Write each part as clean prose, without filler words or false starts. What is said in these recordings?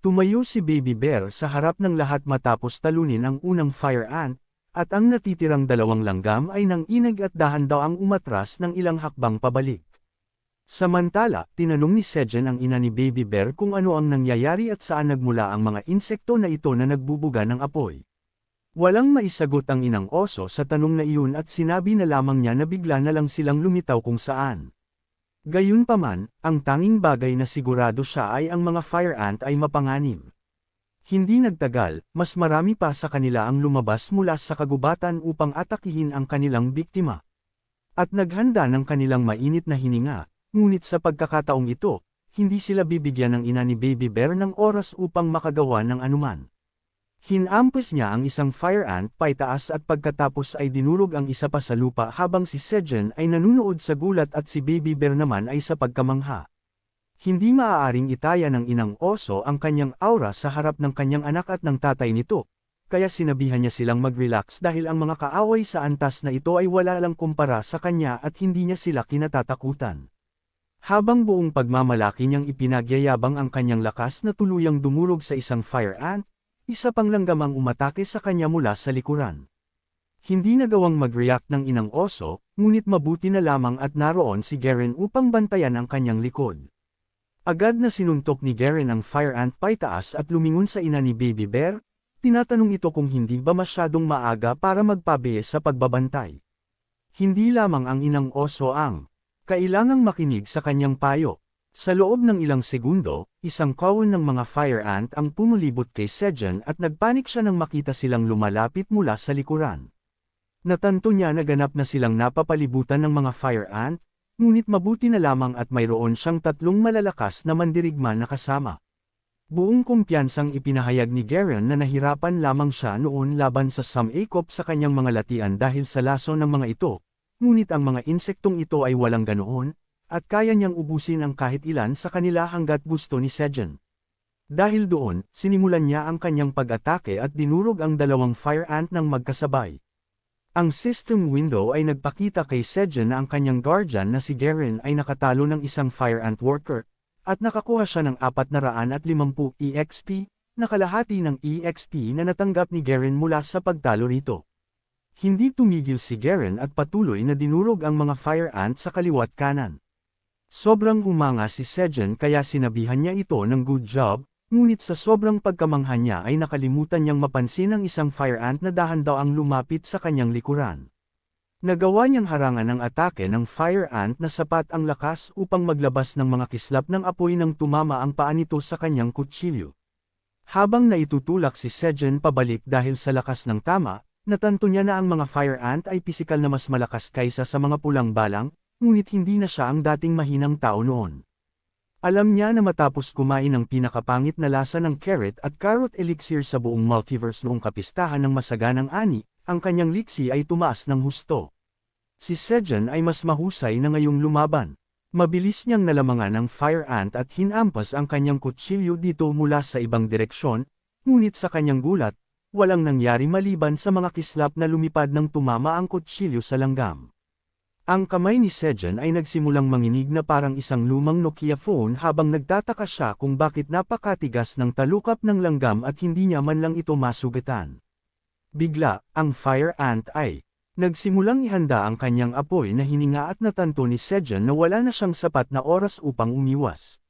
Tumayo si Baby Bear sa harap ng lahat matapos talunin ang unang fire ant, at ang natitirang dalawang langgam ay nanginag at dahan-daang umatras ng ilang hakbang pabalik. Samantala, tinanong ni Sejen ang ina ni Baby Bear kung ano ang nangyayari at saan nagmula ang mga insekto na ito na nagbubuga ng apoy. Walang maisagot ang inang oso sa tanong na iyon at sinabi na lamang niya na bigla na lang silang lumitaw kung saan. Gayunpaman, ang tanging bagay na sigurado siya ay ang mga fire ant ay mapanganib. Hindi nagtagal, mas marami pa sa kanila ang lumabas mula sa kagubatan upang atakihin ang kanilang biktima. At naghanda ng kanilang mainit na hininga, ngunit sa pagkakataong ito, hindi sila bibigyan ng ina ni Baby Bear ng oras upang makagawa ng anuman. Hinampas niya ang isang fire ant paitaas at pagkatapos ay dinurog ang isa pa sa lupa habang si Sejen ay nanunood sa gulat at si Baby Bear naman ay sa pagkamangha. Hindi maaaring itaya ng inang oso ang kanyang aura sa harap ng kanyang anak at ng tatay nito, kaya sinabihan niya silang mag-relax dahil ang mga kaaway sa antas na ito ay wala lang kumpara sa kanya at hindi niya sila kinatatakutan. Habang buong pagmamalaki niyang ipinagyayabang ang kanyang lakas na tuluyang dumurog sa isang fire ant, isa pang langgam ang umatake sa kanya mula sa likuran. Hindi nagawang mag-react ng inang oso, ngunit mabuti na lamang at naroon si Garen upang bantayan ang kanyang likod. Agad na sinuntok ni Garen ang fire ant paitaas at lumingon sa ina ni Baby Bear, tinatanong ito kung hindi ba masyadong maaga para magpabiye sa pagbabantay. Hindi lamang ang inang oso ang kailangang makinig sa kanyang payo. Sa loob ng ilang segundo, isang kawon ng mga fire ant ang pumulibot kay Sejen at nagpanik siya nang makita silang lumalapit mula sa likuran. Natanto niya na ganap na silang napapalibutan ng mga fire ant, ngunit mabuti na lamang at mayroon siyang tatlong malalakas na mandirigma na kasama. Buong kumpiyansang ipinahayag ni Garen na nahirapan lamang siya noon laban sa samekop sa kanyang mga latian dahil sa laso ng mga ito, ngunit ang mga insektong ito ay walang ganoon, at kaya niyang ubusin ang kahit ilan sa kanila hanggat gusto ni Sejen. Dahil doon, sinimulan niya ang kanyang pag-atake at dinurog ang dalawang fire ant ng magkasabay. Ang system window ay nagpakita kay Sejen na ang kanyang guardian na si Garen ay nakatalo ng isang fire ant worker, at nakakuha siya ng 450 EXP, na kalahati ng EXP na natanggap ni Garen mula sa pagtalo rito. Hindi tumigil si Garen at patuloy na dinurog ang mga fire ant sa kaliwat kanan. Sobrang humanga si Sejen kaya sinabihan niya ito ng good job, ngunit sa sobrang pagkamangha niya ay nakalimutan niyang mapansin ang isang fire ant na dahan-daang lumapit sa kanyang likuran. Nagawa niyang harangan ang atake ng fire ant na sapat ang lakas upang maglabas ng mga kislap ng apoy nang tumama ang paa nito sa kanyang kutsilyo. Habang naitutulak si Sejen pabalik dahil sa lakas ng tama, natanto niya na ang mga fire ant ay pisikal na mas malakas kaysa sa mga pulang balang, ngunit hindi na siya ang dating mahinang tao noon. Alam niya na matapos kumain ng pinakapangit na lasa ng carrot at carrot elixir sa buong multiverse noong kapistahan ng masaganang ani, ang kanyang liksi ay tumaas ng husto. Si Sejen ay mas mahusay na ngayong lumaban. Mabilis niyang nalamangan ang fire ant at hinampas ang kanyang kutsilyo dito mula sa ibang direksyon, ngunit sa kanyang gulat, walang nangyari maliban sa mga kislap na lumipad nang tumama ang kutsilyo sa langgam. Ang kamay ni Sejen ay nagsimulang manginig na parang isang lumang Nokia phone habang nagtataka siya kung bakit napakatigas ng talukap ng langgam at hindi niya man lang ito masugatan. Bigla, ang fire ant ay nagsimulang ihanda ang kanyang apoy na hininga at natanto ni Sejen na wala na siyang sapat na oras upang umiwas.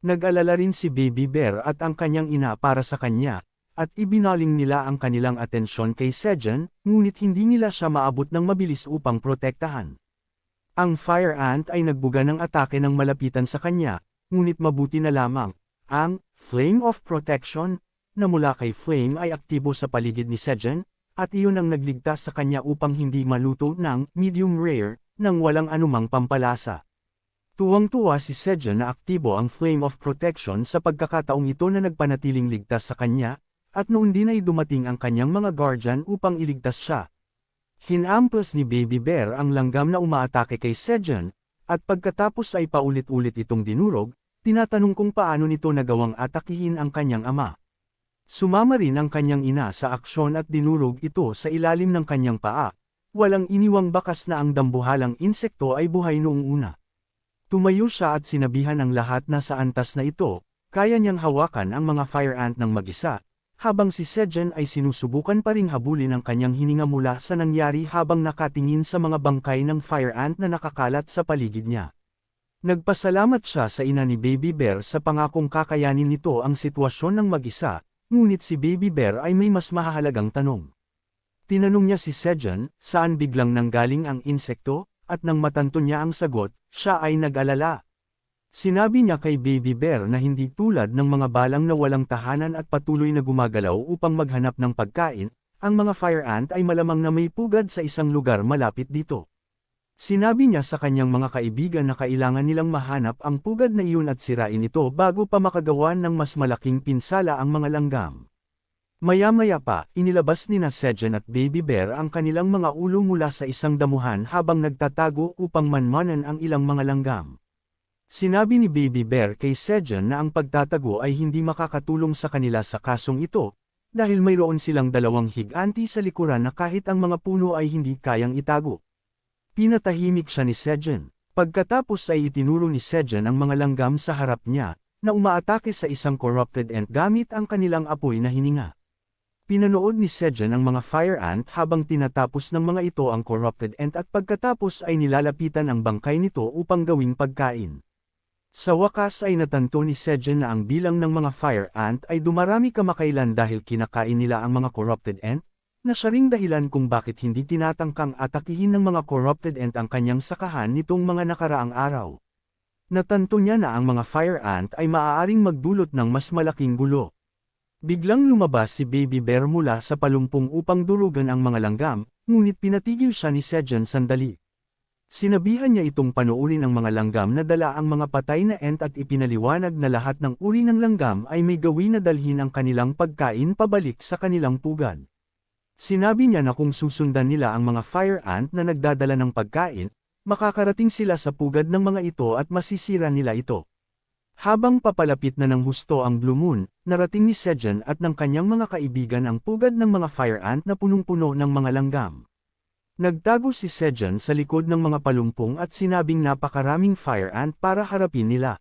Nag-alala rin si Baby Bear at ang kanyang ina para sa kanya, at ibinaling nila ang kanilang atensyon kay Sejen, ngunit hindi nila siya maabot ng mabilis upang protektahan. Ang fire ant ay nagbuga ng atake ng malapitan sa kanya, ngunit mabuti na lamang, ang Flame of Protection, na mula kay Flame ay aktibo sa paligid ni Sejen, at iyon ang nagligtas sa kanya upang hindi maluto ng medium rare, nang walang anumang pampalasa. Tuwang-tuwa si Sejen na aktibo ang Flame of Protection sa pagkakataong ito na nagpanatiling ligtas sa kanya, at noon din ay dumating ang kanyang mga guardian upang iligtas siya. Hinampas ni Baby Bear ang langgam na umaatake kay Sejen, at pagkatapos ay paulit-ulit itong dinurog, tinatanong kung paano nito nagawang atakihin ang kanyang ama. Sumama rin ang kanyang ina sa aksyon at dinurog ito sa ilalim ng kanyang paa, walang iniwang bakas na ang dambuhalang insekto ay buhay noong una. Tumayo siya at sinabihan ang lahat na sa antas na ito, Kaya niyang hawakan ang mga fire ant ng mag-isa, habang si Sejun ay sinusubukan pa ring habulin ang kanyang hininga mula sa nangyari habang nakatingin sa mga bangkay ng fire ant na nakakalat sa paligid niya. Nagpasalamat siya sa ina ni Baby Bear sa pangakong kakayanin nito ang sitwasyon ng mag-isa, ngunit si Baby Bear ay may mas mahahalagang tanong. Tinanong niya si Sejun, saan biglang nanggaling ang insekto, at nang matanto niya ang sagot, siya ay nag-alala. Sinabi niya kay Baby Bear na hindi tulad ng mga balang na walang tahanan at patuloy na gumagalaw upang maghanap ng pagkain, ang mga fire ant ay malamang na may pugad sa isang lugar malapit dito. Sinabi niya sa kanyang mga kaibigan na kailangan nilang mahanap ang pugad na iyon at sirain ito bago pa makagawan ng mas malaking pinsala ang mga langgam. Maya-maya pa, inilabas ni Sejun at Baby Bear ang kanilang mga ulo mula sa isang damuhan habang nagtatago upang manmanan ang ilang mga langgam. Sinabi ni Baby Bear kay Sejun na ang pagtatago ay hindi makakatulong sa kanila sa kasong ito, dahil mayroon silang dalawang higanti sa likuran na kahit ang mga puno ay hindi kayang itago. Pinatahimik siya ni Sejun. Pagkatapos ay itinuro ni Sejun ang mga langgam sa harap niya, na umaatake sa isang corrupted ant gamit ang kanilang apoy na hininga. Pinanood ni Sejun ang mga fire ant habang tinatapos ng mga ito ang corrupted ant at pagkatapos ay nilalapitan ang bangkay nito upang gawing pagkain. Sa wakas ay natanto ni Sejun na ang bilang ng mga fire ant ay dumarami kamakailan dahil kinakain nila ang mga corrupted ant, na siya ring dahilan kung bakit hindi tinatangkang atakihin ng mga corrupted ant ang kanyang sakahan nitong mga nakaraang araw. Natanto niya na ang mga fire ant ay maaaring magdulot ng mas malaking gulo. Biglang lumabas si Baby Bear mula sa palumpong upang durugan ang mga langgam, ngunit pinatigil siya ni Sejun sandali. Sinabihan niya itong panoorin ang mga langgam na dala ang mga patay na ant at ipinaliwanag na lahat ng uri ng langgam ay may gawin na dalhin ang kanilang pagkain pabalik sa kanilang pugad. Sinabi niya na kung susundan nila ang mga fire ant na nagdadala ng pagkain, makakarating sila sa pugad ng mga ito at masisira nila ito. Habang papalapit na ng husto ang Blue Moon, narating ni Sejun at ng kanyang mga kaibigan ang pugad ng mga fire ant na punong-puno ng mga langgam. Nagtago si Sejun sa likod ng mga palumpong at sinabing napakaraming fire ant para harapin nila.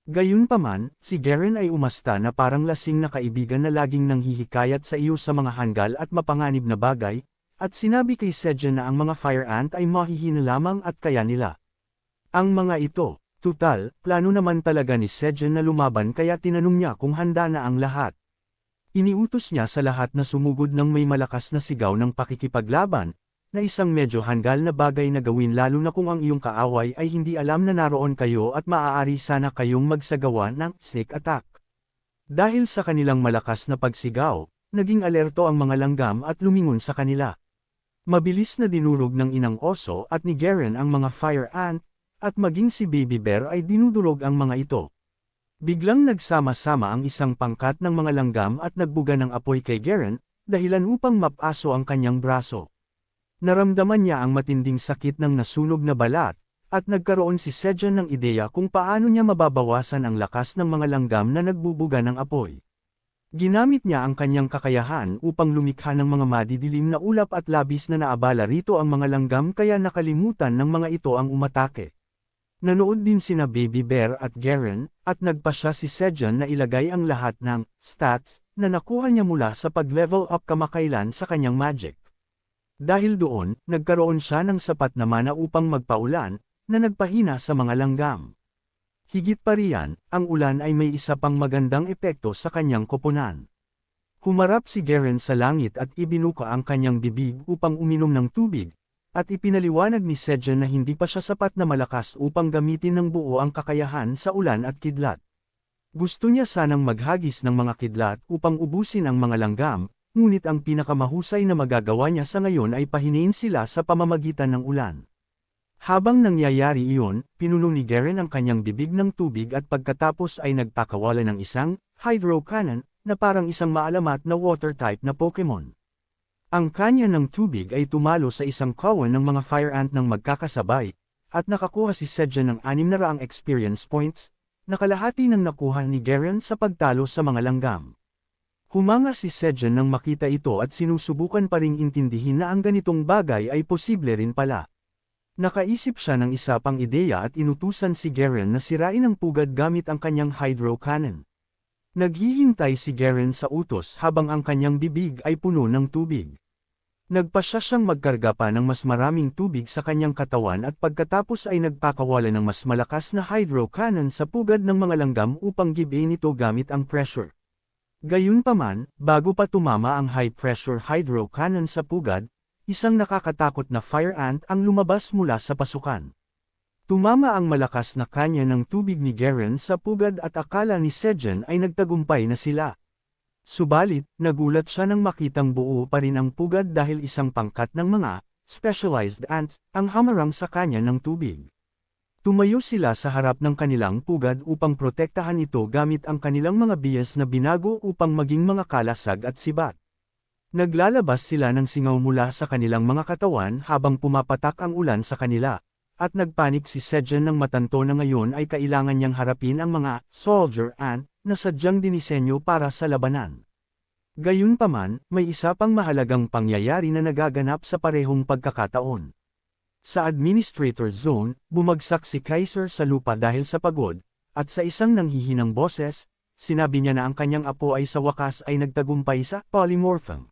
Gayunpaman, si Garen ay umasta na parang lasing na kaibigan na laging nanghihikayat sa iyo sa mga hanggal at mapanganib na bagay, at sinabi kay Sejun na ang mga fire ant ay mahihina lamang at kaya nila. Ang mga ito, tutal, plano naman talaga ni Sejun na lumaban kaya tinanong niya kung handa na ang lahat. Iniutos niya sa lahat na sumugod ng may malakas na sigaw ng pakikipaglaban, na isang medyo hanggal na bagay na gawin lalo na kung ang iyong kaaway ay hindi alam na naroon kayo at maaari sana kayong magsagawa ng sneak attack. Dahil sa kanilang malakas na pagsigaw, naging alerto ang mga langgam at lumingon sa kanila. Mabilis na dinurog ng inang oso at ni Garen ang mga fire ant, at maging si Baby Bear ay dinudurog ang mga ito. Biglang nagsama-sama ang isang pangkat ng mga langgam at nagbuga ng apoy kay Garen, dahilan upang mapaso ang kanyang braso. Naramdaman niya ang matinding sakit ng nasunog na balat, at nagkaroon si Sejun ng ideya kung paano niya mababawasan ang lakas ng mga langgam na nagbubuga ng apoy. Ginamit niya ang kanyang kakayahan upang lumikha ng mga madidilim na ulap at labis na naabala rito ang mga langgam kaya nakalimutan ng mga ito ang umatake. Nanood din sina Baby Bear at Garen, at nagpasya si Sejun na ilagay ang lahat ng stats na nakuha niya mula sa pag-level up kamakailan sa kanyang magic. Dahil doon, nagkaroon siya ng sapat na mana upang magpaulan, na nagpahina sa mga langgam. Higit pa riyan, ang ulan ay may isa pang magandang epekto sa kanyang koponan. Humarap si Garen sa langit at ibinuka ang kanyang bibig upang uminom ng tubig, at ipinaliwanag ni Sejun na hindi pa siya sapat na malakas upang gamitin ng buo ang kakayahan sa ulan at kidlat. Gusto niya sanang maghagis ng mga kidlat upang ubusin ang mga langgam, ngunit ang pinakamahusay na magagawa niya sa ngayon ay pahiniin sila sa pamamagitan ng ulan. Habang nangyayari iyon, pinuno ni Garen ang kanyang bibig ng tubig at pagkatapos ay nagpakawala ng isang hydro cannon na parang isang maalamat na water type na Pokemon. Ang kanya ng tubig ay tumalo sa isang kawan ng mga fire ant ng magkakasabay, at nakakuha si Sejun ng 600 experience points, na kalahati ng nakuha ni Garen sa pagtalo sa mga langgam. Humanga si Sejun nang makita ito at sinusubukan pa ring intindihin na ang ganitong bagay ay posible rin pala. Nakaisip siya ng isa pang ideya at inutusan si Garen na sirain ang pugad gamit ang kanyang hydro cannon. Naghihintay si Garen sa utos habang ang kanyang bibig ay puno ng tubig. Nagpasya siyang magkarga pa ng mas maraming tubig sa kanyang katawan at pagkatapos ay nagpakawala ng mas malakas na hydro cannon sa pugad ng mga langgam upang gibain ito gamit ang pressure. Gayunpaman, bago pa tumama ang high-pressure hydro cannon sa pugad, isang nakakatakot na fire ant ang lumabas mula sa pasukan. Tumama ang malakas na kanya ng tubig ni Garen sa pugad at akala ni Sejan ay nagtagumpay na sila. Subalit, nagulat siya nang makitang buo pa rin ang pugad dahil isang pangkat ng mga specialized ants ang hamarang sa kanya ng tubig. Tumayo sila sa harap ng kanilang pugad upang protektahan ito gamit ang kanilang mga bias na binago upang maging mga kalasag at sibat. Naglalabas sila ng singaw mula sa kanilang mga katawan habang pumapatak ang ulan sa kanila. At nagpanik si Sejan ng matanto na ngayon ay kailangan niyang harapin ang mga soldier ant na sadyang dinisenyo para sa labanan. Gayunpaman, may isa pang mahalagang pangyayari na nagaganap sa parehong pagkakataon. Sa administrator zone, bumagsak si Kaiser sa lupa dahil sa pagod, at sa isang nanghihinang boses, sinabi niya na ang kanyang apo ay sa wakas ay nagtagumpay sa polymorphing.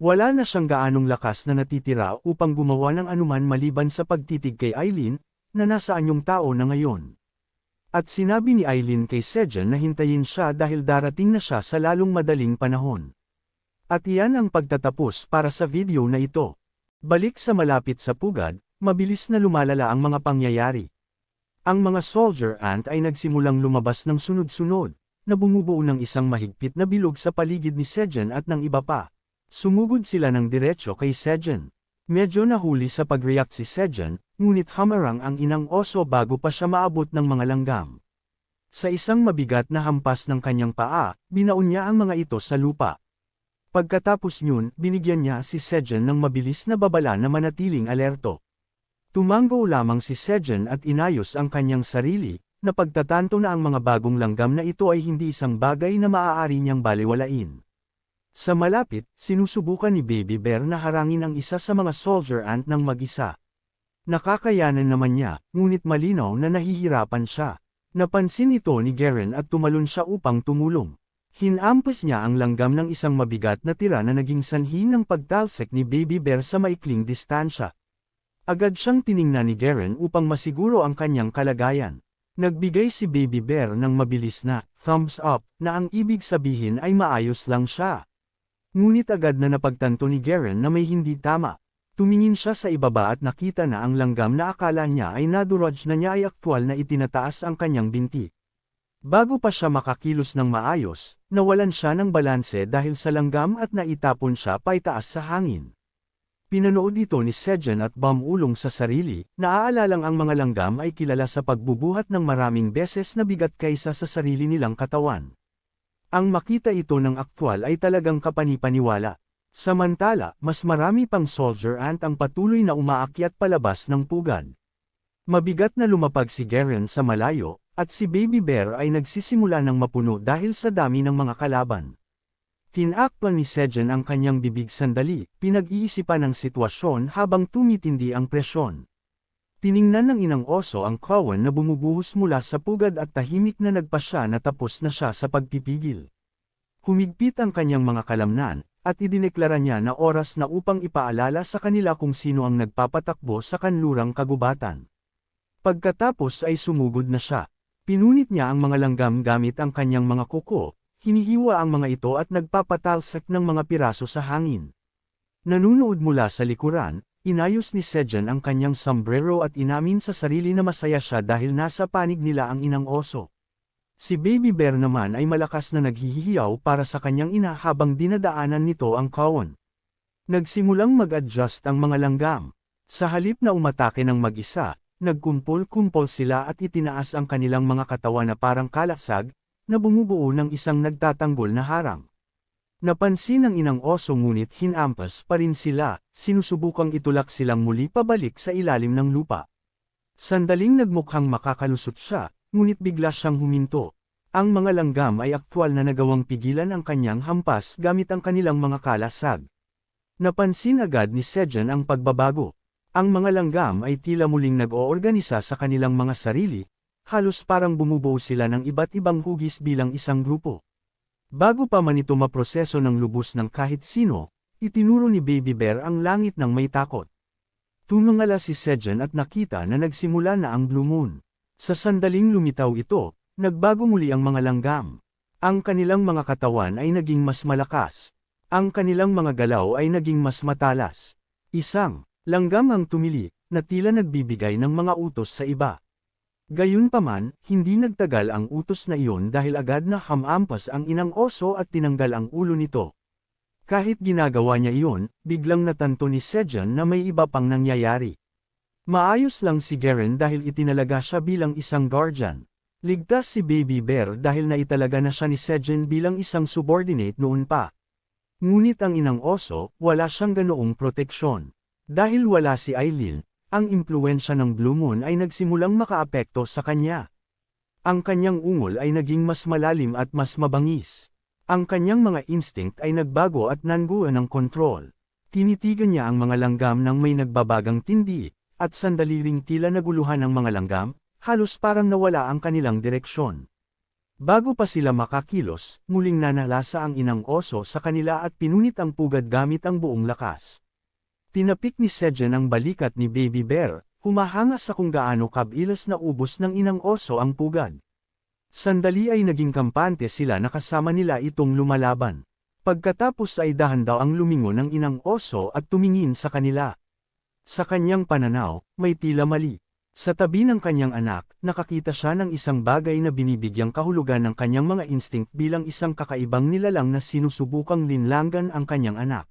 Wala na siyang gaanong lakas na natitira upang gumawa ng anuman maliban sa pagtitig kay Eileen, na nasa anyong tao na ngayon. At sinabi ni Eileen kay Sejan na hintayin siya dahil darating na siya sa lalong madaling panahon. At iyan ang pagtatapos para sa video na ito. Balik sa malapit sa pugad, mabilis na lumalala ang mga pangyayari. Ang mga soldier ant ay nagsimulang lumabas ng sunod-sunod, na bumubuo ng isang mahigpit na bilog sa paligid ni Sejan at ng iba pa. Sumugod sila ng diretso kay Sejan. Medyo nahuli sa pag-react si Sejan, ngunit hamarang ang inang oso bago pa siya maabot ng mga langgam. Sa isang mabigat na hampas ng kanyang paa, binaon niya ang mga ito sa lupa. Pagkatapos nyun, binigyan niya si Sejan ng mabilis na babala na manatiling alerto. Tumango lamang si Sejan at inayos ang kanyang sarili, na pagtatanto na ang mga bagong langgam na ito ay hindi isang bagay na maaari niyang baliwalain. Sa malapit, sinusubukan ni Baby Bear na harangin ang isa sa mga soldier ant ng mag-isa. Nakakayanan naman niya, ngunit malinaw na nahihirapan siya. Napansin ito ni Garen at tumalon siya upang tumulong. Hinampas niya ang langgam ng isang mabigat na tira na naging sanhi ng pagtalsik ni Baby Bear sa maikling distansya. Agad siyang tiningnan ni Garen upang masiguro ang kanyang kalagayan. Nagbigay si Baby Bear ng mabilis na thumbs up na ang ibig sabihin ay maayos lang siya. Ngunit agad na napagtanto ni Garen na may hindi tama. Tumingin siya sa ibaba at nakita na ang langgam na akala niya ay naduraj na niya ay aktwal na itinataas ang kanyang binti. Bago pa siya makakilos ng maayos, nawalan siya ng balanse dahil sa langgam at naitapon siya paitaas sa hangin. Pinanood ito ni Sejan at bumulong sa sarili, naaalalang ang mga langgam ay kilala sa pagbubuhat ng maraming beses na bigat kaysa sa sarili nilang katawan. Ang makita ito ng aktwal ay talagang kapanipaniwala. Samantala, mas marami pang soldier ant ang patuloy na umaakyat palabas ng pugad. Mabigat na lumapag si Garen sa malayo, at si Baby Bear ay nagsisimula ng mapuno dahil sa dami ng mga kalaban. Tinakpan ni Sejan ang kanyang bibig sandali, pinag-iisipan ang sitwasyon habang tumitindi ang presyon. Tiningnan ng inang oso ang kawan na bumubuhos mula sa pugad at tahimik na nagpasya na tapos na siya sa pagpipigil. Humigpit ang kanyang mga kalamnan, at idineklara niya na oras na upang ipaalala sa kanila kung sino ang nagpapatakbo sa kanlurang kagubatan. Pagkatapos ay sumugod na siya. Pinunit niya ang mga langgam gamit ang kanyang mga kuko, hinihiwa ang mga ito at nagpapatalsak ng mga piraso sa hangin. Nanunood mula sa likuran, inayos ni Sejan ang kanyang sombrero at inamin sa sarili na masaya siya dahil nasa panig nila ang inang oso. Si Baby Bear naman ay malakas na naghihiyaw para sa kanyang ina habang dinadaanan nito ang kawan. Nagsimulang mag-adjust ang mga langgam. Sa halip na umatake ng mag-isa, nagkumpol-kumpol sila at itinaas ang kanilang mga katawan na parang kalasag, na bumubuo ng isang nagtatanggol na harang. Napansin ng inang oso ngunit hinampas pa rin sila, sinusubukang itulak silang muli pabalik sa ilalim ng lupa. Sandaling nagmukhang makakalusot siya, ngunit bigla siyang huminto. Ang mga langgam ay aktwal na nagawang pigilan ang kanyang hampas gamit ang kanilang mga kalasag. Napansin agad ni Sejan ang pagbabago. Ang mga langgam ay tila muling nag-oorganisa sa kanilang mga sarili, halos parang bumubuo sila ng iba't ibang hugis bilang isang grupo. Bago pa man ito maproseso ng lubos ng kahit sino, itinuro ni Baby Bear ang langit ng may takot. Tumangala si Sejan at nakita na nagsimula na ang Blue Moon. Sa sandaling lumitaw ito, nagbago muli ang mga langgam. Ang kanilang mga katawan ay naging mas malakas. Ang kanilang mga galaw ay naging mas matalas. Isang langgam ang tumili, na tila nagbibigay ng mga utos sa iba. Gayunpaman, hindi nagtagal ang utos na iyon dahil agad na hamampas ang inang oso at tinanggal ang ulo nito. Kahit ginagawa niya iyon, biglang natanto ni Sejan na may iba pang nangyayari. Maayos lang si Garen dahil itinalaga siya bilang isang guardian. Ligtas si Baby Bear dahil naitalaga na siya ni Sejan bilang isang subordinate noon pa. Ngunit ang inang oso, wala siyang ganoong proteksyon. Dahil wala si Aileen, ang impluwensya ng Blue Moon ay nagsimulang makaapekto sa kanya. Ang kanyang ungol ay naging mas malalim at mas mabangis. Ang kanyang mga instinct ay nagbago at nanguha ng kontrol. Tinitigan niya ang mga langgam ng may nagbabagang tindi, at sandali ring tila naguluhan ang mga langgam, halos parang nawala ang kanilang direksyon. Bago pa sila makakilos, muling nanalasa ang inang oso sa kanila at pinunit ang pugad gamit ang buong lakas. Tinapik ni Sejan ang balikat ni Baby Bear, humahanga sa kung gaano kabilis na ubos ng inang oso ang pugad. Sandali ay naging kampante sila na kasama nila itong lumalaban. Pagkatapos ay dahan daw ang lumingon ng inang oso at tumingin sa kanila. Sa kanyang pananaw, may tila mali. Sa tabi ng kanyang anak, nakakita siya ng isang bagay na binibigyang kahulugan ng kanyang mga instinct bilang isang kakaibang nilalang na sinusubukang linlangan ang kanyang anak.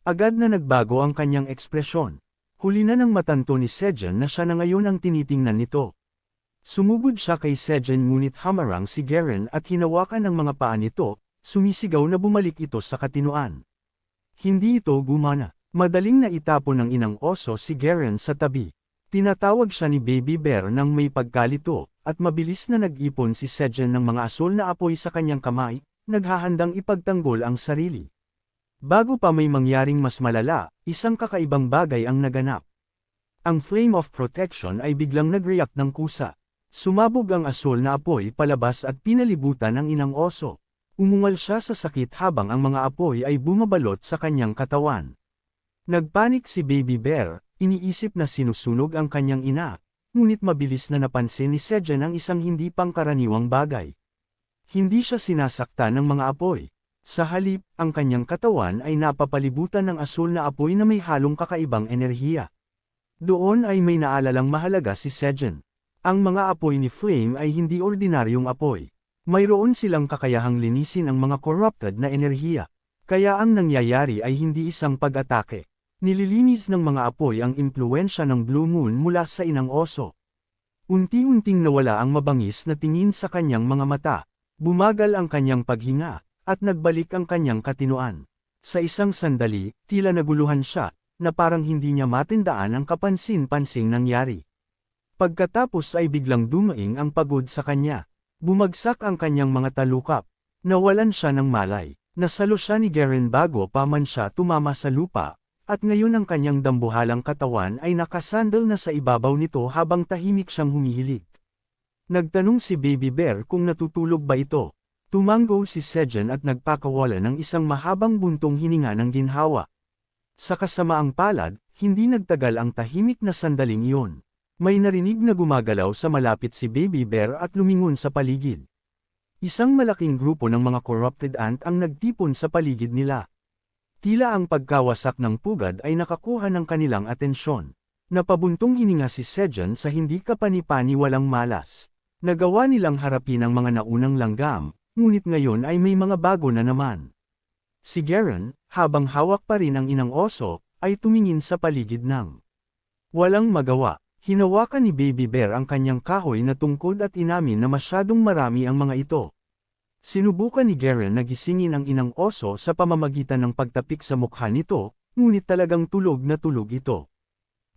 Agad na nagbago ang kanyang ekspresyon. Huli na nang matanto ni Sejan na siya na ngayon ang tinitingnan nito. Sumugod siya kay Sejan ngunit hamarang si Garen at hinawakan ang mga paa nito, sumisigaw na bumalik ito sa katinuan. Hindi ito gumana. Madaling na itapon ng inang oso si Garen sa tabi. Tinatawag siya ni Baby Bear nang may pagkalito, at mabilis na nag-ipon si Sejan ng mga asul na apoy sa kanyang kamay, naghahandang ipagtanggol ang sarili. Bago pa may mangyaring mas malala, isang kakaibang bagay ang naganap. Ang Flame of Protection ay biglang nag-react ng kusa. Sumabog ang asul na apoy palabas at pinalibutan ang inang oso. Umungal siya sa sakit habang ang mga apoy ay bumabalot sa kanyang katawan. Nagpanik si Baby Bear, iniisip na sinusunog ang kanyang ina, ngunit mabilis na napansin ni Sejan ang isang hindi pangkaraniwang bagay. Hindi siya sinasaktan ng mga apoy. Sa halip, ang kanyang katawan ay napapalibutan ng asul na apoy na may halong kakaibang enerhiya. Doon ay may naalalang mahalaga si Sejan. Ang mga apoy ni Flame ay hindi ordinaryong apoy. Mayroon silang kakayahang linisin ang mga corrupted na enerhiya. Kaya ang nangyayari ay hindi isang pag-atake. Nililinis ng mga apoy ang impluwensya ng Blue Moon mula sa inang oso. Unti-unting nawala ang mabangis na tingin sa kanyang mga mata. Bumagal ang kanyang paghinga, at nagbalik ang kanyang katinuan. Sa isang sandali, tila naguluhan siya, na parang hindi niya matindaan ang kapansin-pansing nangyari. Pagkatapos ay biglang dumaing ang pagod sa kanya. Bumagsak ang kanyang mga talukap. Nawalan siya ng malay. Nasalo siya ni Garen bago pa man siya tumama sa lupa, at ngayon ang kanyang dambuhalang katawan ay nakasandal na sa ibabaw nito habang tahimik siyang humihilik. Nagtanong si Baby Bear kung natutulog ba ito. Tumango si Sejan at nagpakawala ng isang mahabang buntong hininga ng ginhawa. Sa kasamaang palad, hindi nagtagal ang tahimik na sandaling iyon. May narinig na gumagalaw sa malapit si Baby Bear at lumingon sa paligid. Isang malaking grupo ng mga corrupted ant ang nagtipon sa paligid nila. Tila ang pagkawasak ng pugad ay nakakuha ng kanilang atensyon. Napabuntong hininga si Sejan sa hindi kapani-pani walang malas. Nagawa nilang harapin ang mga naunang langgam, ngunit ngayon ay may mga bago na naman. Si Garen, habang hawak pa rin ang inang oso, ay tumingin sa paligid ng walang magawa. Hinawakan ni Baby Bear ang kanyang kahoy na tungkod at inamin na masyadong marami ang mga ito. Sinubukan ni Garen na gisingin ang inang oso sa pamamagitan ng pagtapik sa mukha nito, ngunit talagang tulog na tulog ito.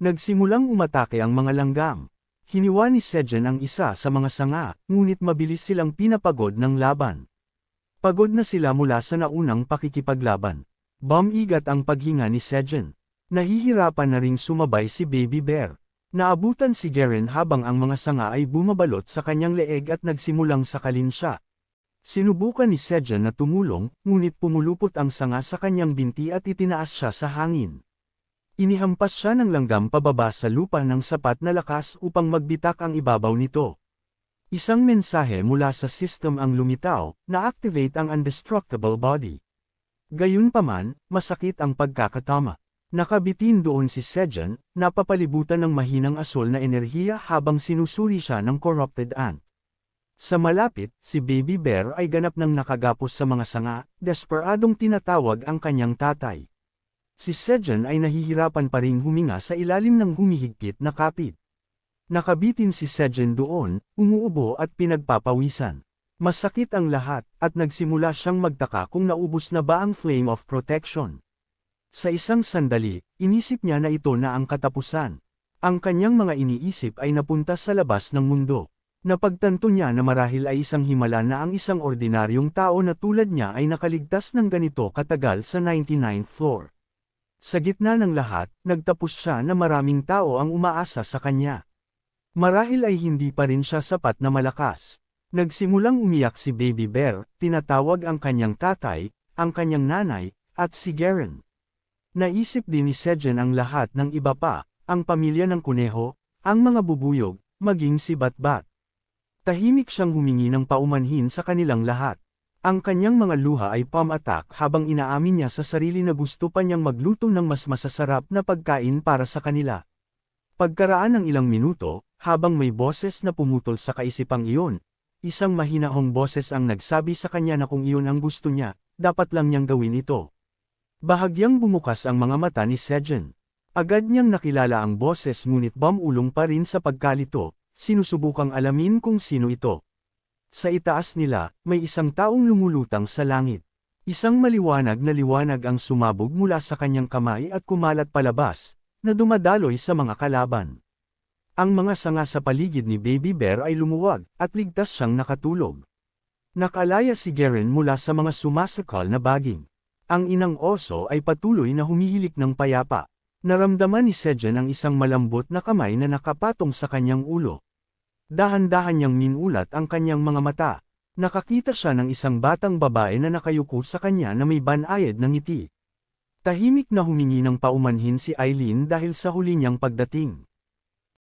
Nagsimulang umatake ang mga langgam. Hiniwa ni Sejan ang isa sa mga sanga, ngunit mabilis silang pinapagod ng laban. Pagod na sila mula sa naunang pakikipaglaban. Bumigat ang paghinga ni Sejan. Nahihirapan na ring sumabay si Baby Bear. Naabutan si Garen habang ang mga sanga ay bumabalot sa kanyang leeg at nagsimulang sakalin siya. Sinubukan ni Sejan na tumulong, ngunit pumulupot ang sanga sa kanyang binti at itinaas siya sa hangin. Inihampas siya ng langgam pababa sa lupa ng sapat na lakas upang magbitak ang ibabaw nito. Isang mensahe mula sa system ang lumitaw, na-activate ang indestructible body. Gayunpaman, masakit ang pagkakatama. Nakabitin doon si Sejan, napapalibutan ng mahinang asul na enerhiya habang sinusuri siya ng corrupted ant. Sa malapit, si Baby Bear ay ganap ng nakagapos sa mga sanga, desperadong tinatawag ang kanyang tatay. Si Sejan ay nahihirapan pa ring huminga sa ilalim ng humihigpit na kapit. Nakabitin si Sejan doon, umuubo at pinagpapawisan. Masakit ang lahat, at nagsimula siyang magtaka kung naubos na ba ang flame of protection. Sa isang sandali, inisip niya na ito na ang katapusan. Ang kanyang mga iniisip ay napunta sa labas ng mundo. Napagtanto niya na marahil ay isang himala na ang isang ordinaryong tao na tulad niya ay nakaligtas ng ganito katagal sa 99th floor. Sa gitna ng lahat, nagtapos siya na maraming tao ang umaasa sa kanya. Marahil ay hindi pa rin siya sapat na malakas. Nagsimulang umiyak si Baby Bear, tinatawag ang kanyang tatay, ang kanyang nanay, at si Garen. Naisip din ni Sejan ang lahat ng iba pa, ang pamilya ng kuneho, ang mga bubuyog, maging si Batbat. Tahimik siyang humingi ng paumanhin sa kanilang lahat. Ang kanyang mga luha ay pam-atak habang inaamin niya sa sarili na gusto pa niyang magluto ng mas masasarap na pagkain para sa kanila. Pagkaraan ng ilang minuto, habang may boses na pumutol sa kaisipang iyon, isang mahinahong boses ang nagsabi sa kanya na kung iyon ang gusto niya, dapat lang niyang gawin ito. Bahagyang bumukas ang mga mata ni Sejan. Agad niyang nakilala ang boses ngunit bamulong pa rin sa pagkalito. Sinusubukang alamin kung sino ito. Sa itaas nila, may isang taong lumulutang sa langit. Isang maliwanag na liwanag ang sumabog mula sa kanyang kamay at kumalat palabas, na dumadaloy sa mga kalaban. Ang mga sanga sa paligid ni Baby Bear ay lumuwag, at ligtas siyang nakatulog. Nakalaya si Garen mula sa mga sumasakal na baging. Ang inang oso ay patuloy na humihilik ng payapa. Naramdaman ni Sejan ang isang malambot na kamay na nakapatong sa kanyang ulo. Dahan-dahan niyang minulat ang kanyang mga mata. Nakakita siya ng isang batang babae na nakayuko sa kanya na may banayad ng ngiti. Tahimik na humingi ng paumanhin si Eileen dahil sa huli niyang pagdating.